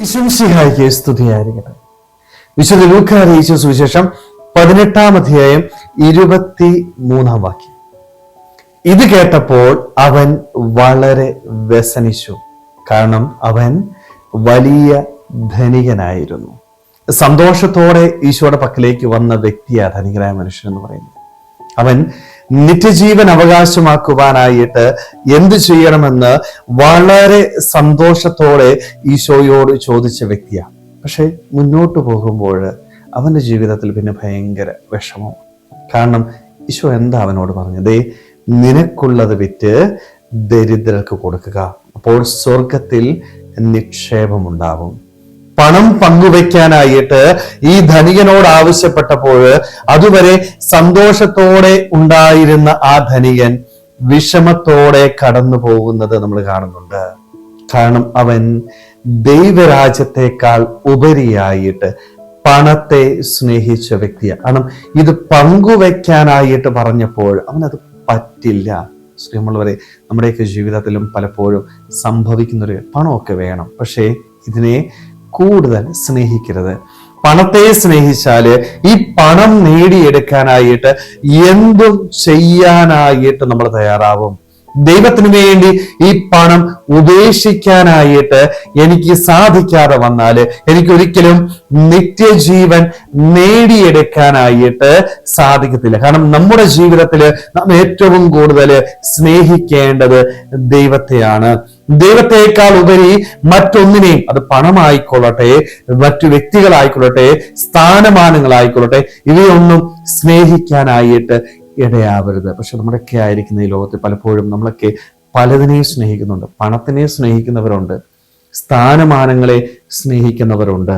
ഈശോമിശിഹായ്ക്ക് സ്തുതിയായിരിക്കട്ടെ. വിശുദ്ധ ലൂക്കാ അറിയിച്ച സുവിശേഷം 18-ാം അധ്യായം 23-ാം വാക്യം. ഇത് കേട്ടപ്പോൾ അവൻ വളരെ വ്യസനിച്ചു, കാരണം അവൻ വലിയ ധനികനായിരുന്നു. സന്തോഷത്തോടെ ഈശോയുടെ പക്കലേക്ക് വന്ന വ്യക്തിയാ ധനികനായ മനുഷ്യൻ എന്ന് പറയുന്നത്. അവൻ നിത്യജീവൻ അവകാശമാക്കുവാനായിട്ട് എന്ത് ചെയ്യണമെന്ന് വളരെ സന്തോഷത്തോടെ ഈശോയോട് ചോദിച്ച വ്യക്തിയാണ്. പക്ഷെ മുന്നോട്ട് പോകുമ്പോൾ അവന്റെ ജീവിതത്തിൽ പിന്നെ ഭയങ്കര വിഷമം. കാരണം ഈശോ എന്താ അവനോട് പറഞ്ഞത്? നിനക്കുള്ളത് വിറ്റ് ദരിദ്രർക്ക് കൊടുക്കുക, അപ്പോൾ സ്വർഗത്തിൽ നിക്ഷേപമുണ്ടാവും. പണം പങ്കുവെക്കാനായിട്ട് ഈ ധനികനോട് ആവശ്യപ്പെട്ടപ്പോൾ അതുവരെ സന്തോഷത്തോടെ ഉണ്ടായിരുന്ന ആ ധനികൻ വിഷമത്തോടെ കടന്നു പോകുന്നത് നമ്മൾ കാണുന്നുണ്ട്. കാരണം അവൻ ദൈവരാജ്യത്തെക്കാൾ ഉപരിയായിട്ട് പണത്തെ സ്നേഹിച്ച വ്യക്തിയാണ്. കാരണം ഇത് പങ്കുവെക്കാനായിട്ട് പറഞ്ഞപ്പോൾ അവനത് പറ്റില്ല. നമ്മളെ നമ്മുടെയൊക്കെ ജീവിതത്തിലും പലപ്പോഴും സംഭവിക്കുന്നൊരു പണമൊക്കെ വേണം, പക്ഷേ ഇതിനെ കൂടുതൽ സ്നേഹിക്കരുത്. പണത്തെ സ്നേഹിച്ചാല് ഈ പണം നേടിയെടുക്കാനായിട്ട് എന്തും ചെയ്യാനായിട്ട് നമ്മൾ തയ്യാറാവും. ദൈവത്തിന് വേണ്ടി ഈ പണം ഉപേക്ഷിക്കാനായിട്ട് എനിക്ക് സാധിക്കാതെ വന്നാല് എനിക്കൊരിക്കലും നിത്യജീവൻ നേടിയെടുക്കാനായിട്ട് സാധിക്കത്തില്ല. കാരണം നമ്മുടെ ജീവിതത്തിൽ നാം ഏറ്റവും കൂടുതൽ സ്നേഹിക്കേണ്ടത് ദൈവത്തെയാണ്. ദൈവത്തെക്കാൾ ഉപരി മറ്റൊന്നിനെയും, അത് പണമായിക്കൊള്ളട്ടെ, മറ്റു വ്യക്തികളായിക്കൊള്ളട്ടെ, സ്ഥാനമാനങ്ങളായിക്കൊള്ളട്ടെ, ഇവയൊന്നും സ്നേഹിക്കാനായിട്ട് ഇടയാവരുത്. പക്ഷെ നമ്മുടെയൊക്കെ ആയിരിക്കുന്ന ഈ ലോകത്തിൽ പലപ്പോഴും നമ്മളൊക്കെ പലതിനെയും സ്നേഹിക്കുന്നുണ്ട്. പണത്തിനെ സ്നേഹിക്കുന്നവരുണ്ട്, സ്ഥാനമാനങ്ങളെ സ്നേഹിക്കുന്നവരുണ്ട്,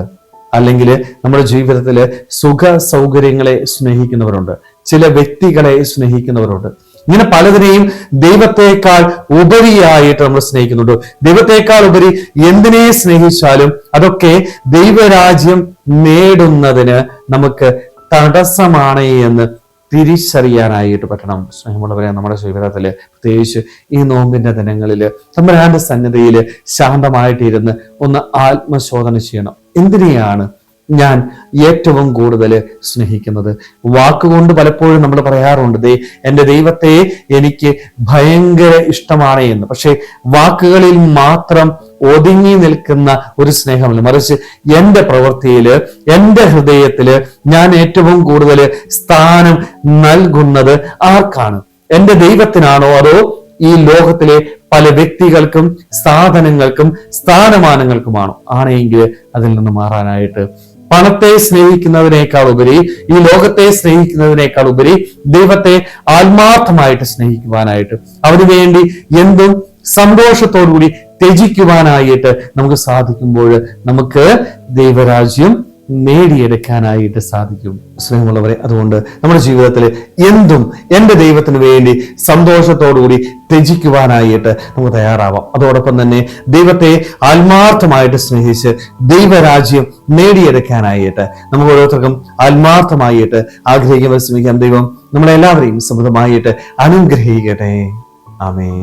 അല്ലെങ്കിൽ നമ്മുടെ ജീവിതത്തിൽ സുഖ സൗകര്യങ്ങളെ സ്നേഹിക്കുന്നവരുണ്ട്, ചില വ്യക്തികളെ സ്നേഹിക്കുന്നവരുണ്ട്. ഇങ്ങനെ പലതിനെയും ദൈവത്തെക്കാൾ ഉപരിയായിട്ട് നമ്മൾ സ്നേഹിക്കുന്നുണ്ട്. ദൈവത്തെക്കാൾ ഉപരി എന്തിനെ സ്നേഹിച്ചാലും അതൊക്കെ ദൈവരാജ്യം നേടുന്നതിന് നമുക്ക് തടസ്സമാണ് എന്ന് തിരിച്ചറിയാനായിട്ട് പറ്റണം. സ്നേഹമുള്ളവരെ, നമ്മുടെ ജീവിതത്തില് പ്രത്യേകിച്ച് ഈ നോമ്പിന്റെ ദിനങ്ങളിൽ തമ്പുരാന്റെ സന്നിധിയിൽ ശാന്തമായിട്ടിരുന്ന് ഒന്ന് ആത്മശോധന ചെയ്യണം. എന്തിനെയാണ് ഞാൻ ഏറ്റവും കൂടുതൽ സ്നേഹിക്കുന്നത്? വാക്കുകൊണ്ട് പലപ്പോഴും നമ്മൾ പറയാറുണ്ട്, എൻ്റെ ദൈവത്തെ എനിക്ക് ഭയങ്കര ഇഷ്ടമാണ് എന്ന്. പക്ഷെ വാക്കുകളിൽ മാത്രം ഒതുങ്ങി നിൽക്കുന്ന ഒരു സ്നേഹമല്ല, മറിച്ച് എൻ്റെ പ്രവൃത്തിയില്, എൻ്റെ ഹൃദയത്തില് ഞാൻ ഏറ്റവും കൂടുതൽ സ്ഥാനം നൽകുന്നത് ആർക്കാണ്? എൻ്റെ ദൈവത്തിനാണോ, അതോ ഈ ലോകത്തിലെ പല വ്യക്തികൾക്കും സാധനങ്ങൾക്കും സ്ഥാനമാനങ്ങൾക്കുമാണോ? ആണെങ്കിൽ അതിൽ നിന്ന് മാറാനായിട്ട് പണത്തെ സ്നേഹിക്കുന്നതിനേക്കാൾ ഉപരി, ഈ ലോകത്തെ സ്നേഹിക്കുന്നതിനേക്കാൾ ഉപരി ദൈവത്തെ ആത്മാർത്ഥമായിട്ട് സ്നേഹിക്കുവാനായിട്ട്, അവന് വേണ്ടി എന്തും സന്തോഷത്തോടുകൂടി ത്യജിക്കുവാനായിട്ട് നമുക്ക് സാധിക്കുമ്പോൾ നമുക്ക് ദൈവരാജ്യം നേടിയെടുക്കാനായിട്ട് സാധിക്കും. സ്നേഹമുള്ളവരെ, അതുകൊണ്ട് നമ്മുടെ ജീവിതത്തിൽ എന്തും എൻ്റെ ദൈവത്തിന് വേണ്ടി സന്തോഷത്തോടുകൂടി ത്യജിക്കുവാനായിട്ട് നമുക്ക് തയ്യാറാവാം. അതോടൊപ്പം തന്നെ ദൈവത്തെ ആത്മാർത്ഥമായിട്ട് സ്നേഹിച്ച് ദൈവരാജ്യം നേടിയെടുക്കാനായിട്ട് നമുക്ക് ഓരോരുത്തർക്കും ആത്മാർത്ഥമായിട്ട് ആഗ്രഹിക്കാൻ ശ്രമിക്കാം. ദൈവം നമ്മളെല്ലാവരെയും സമൃദ്ധമായിട്ട് അനുഗ്രഹിക്കട്ടെ. ആമേൻ.